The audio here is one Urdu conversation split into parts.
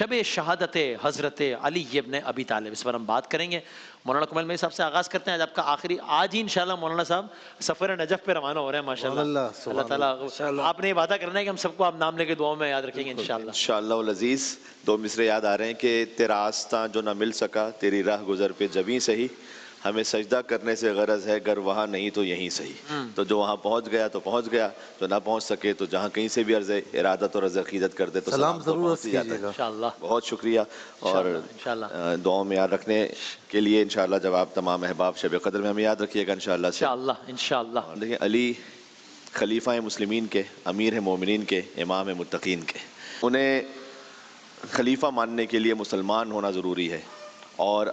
شب شہادت حضرت علی ابن ابی طالب، اس پر ہم بات کریں گے۔ مولانا کمال میر صاحب سے آغاز کرتے ہیں۔ آج آپ کا آج ہی انشاءاللہ مولانا صاحب سفر نجف پہ روانہ ہو رہے ہیں ماشاءاللہ۔ اللہ تعالیٰ آپ نے وعدہ کرنا ہے کہ ہم سب کو آپ نام لے کے دعاؤں میں یاد رکھیں گے انشاءاللہ۔ انشاءاللہ العزیز دو مصرے یاد آ رہے ہیں کہ تیرا آستاں جو نہ مل سکا، تیری راہ گزر پہ جبیں سہی، ہمیں سجدہ کرنے سے غرض ہے گر وہاں نہیں تو یہیں صحیح۔ تو جو وہاں پہنچ گیا تو پہنچ گیا، جو نہ پہنچ سکے تو جہاں کہیں سے بھی عرض ارادت اور عرض عقیدت کر دے تو سلام ضرور پہنچ جاتا ہے۔ انشاءاللہ بہت شکریہ، اور دعاؤں میں یاد رکھنے کے لیے انشاءاللہ جب آپ تمام احباب شب قدر میں ہمیں یاد رکھیے گا انشاءاللہ سے۔ انشاءاللہ دیکھیں، علی خلیفہ مسلمین کے، امیر مومنین کے، امام متقین کے، انہیں خلیفہ ماننے کے لیے مسلمان ہونا ضروری ہے، اور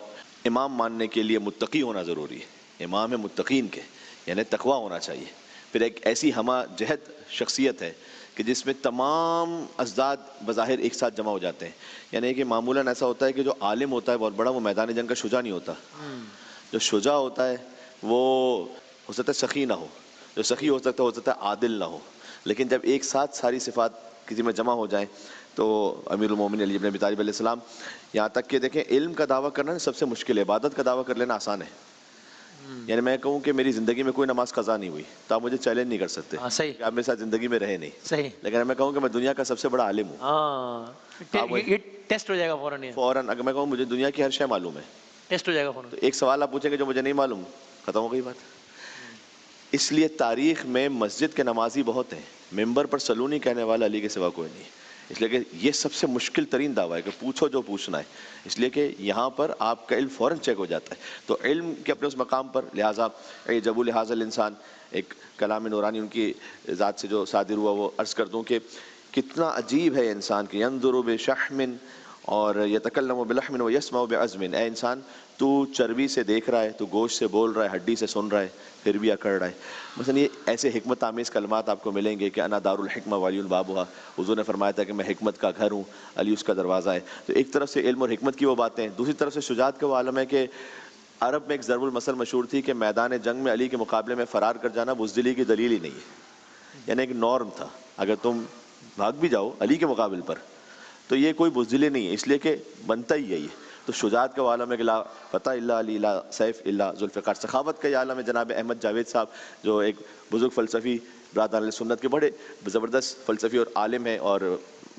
امام ماننے کے لیے متقی ہونا ضروری ہے۔ امام متقین کے یعنی تقوی ہونا چاہیے، پھر ایک ایسی ہمہ جہت شخصیت ہے کہ جس میں تمام ازداد بظاہر ایک ساتھ جمع ہو جاتے ہیں۔ یعنی کہ معمولاً ایسا ہوتا ہے کہ جو عالم ہوتا ہے بہت بڑا، وہ میدان جنگ کا شجاع نہیں ہوتا۔ جو شجاع ہوتا ہے وہ ہو سکتا ہے سخی نہ ہو، جو سخی ہو سکتا ہے عادل نہ ہو، لیکن جب ایک ساتھ ساری صفات کسی میں جمع ہو جائیں تو امیر المومنین علی بن ابی طالب علیہ السلام، یہاں تک کہ دیکھیں علم کا دعویٰ کرنا سب سے مشکل ہے، عبادت کا دعویٰ کر لینا آسان ہے۔ یعنی میں کہوں کہ میری زندگی میں کوئی نماز قضا نہیں ہوئی تو آپ مجھے چیلنج نہیں کر سکتے کہ آپ میرے ساتھ زندگی میں رہے نہیں، لیکن میں کہوں کہ میں دنیا کا سب سے بڑا عالم ہوں، یہ ٹیسٹ ہو جائے گا فوراً اگر میں کہوں مجھے دنیا کی ہر شے معلوم ہے، ٹیسٹ ہو جائے گا فوراً، تو ایک سوال آپ پوچھیں گے جو مجھے نہیں معلوم، ختم ہو گئی بات۔ اس لیے تاریخ میں مسجد کے نمازی بہت ہیں، ممبر پر سلونی کہنے والا علی کے سوا کوئی نہیں، اس لیے کہ یہ سب سے مشکل ترین دعویٰ ہے کہ پوچھو جو پوچھنا ہے، اس لیے کہ یہاں پر آپ کا علم فوراً چیک ہو جاتا ہے۔ تو علم کے اپنے اس مقام پر، لہٰذا جب لحاظ الانسان، ایک کلام نورانی ان کی ذات سے جو صادر ہوا وہ عرض کر دوں کہ کتنا عجیب ہے انسان کہ ینظر بشحم اور یتکلم بلحم ویسمع بعظم۔ اے انسان، تو چربی سے دیکھ رہا ہے، تو گوشت سے بول رہا ہے، ہڈی سے سن رہا ہے، پھر بھی اکڑ رہا ہے۔ مثلا یہ ایسے حکمت آمیز کلمات آپ کو ملیں گے کہ انا دار الحکمہ وعلی بابھا، حضور نے فرمایا تھا کہ میں حکمت کا گھر ہوں، علی اس کا دروازہ ہے۔ تو ایک طرف سے علم اور حکمت کی وہ باتیں، دوسری طرف سے شجاعت کا وہ عالم ہے کہ عرب میں ایک ضرب المثل مشہور تھی کہ میدان جنگ میں علی کے مقابلے میں فرار کر جانا بزدلی کی دلیل ہی نہیں ہے، یعنی ایک نارم تھا، اگر تم بھاگ بھی جاؤ علی کے مقابل پر تو یہ کوئی بزدلی نہیں ہے، اس لیے کہ بنتا ہی یہی ہے۔ تو شجاعت کا عالم ہے کہ لا فتح الا علی، لا سیف الا ذوالفقار۔ سخاوت کا یہ عالم ہے، جناب احمد جاوید صاحب جو ایک بزرگ فلسفی برادران اہل سنت کے بڑے زبردست فلسفی اور عالم ہیں اور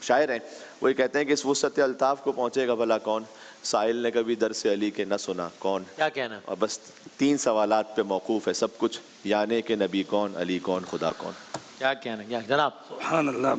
شاعر ہیں، وہ یہ کہتے ہیں کہ اس وسعت الطاف کو پہنچے گا بھلا کون، سائل نے کبھی درس علی کے نہ سنا کون، کیا کہنا، اور بس 3 سوالات پہ موقوف ہے سب کچھ، یعنی کہ نبی کون، علی کون، خدا کون۔ کیا کہنا، کیا جناب، سبحان اللہ۔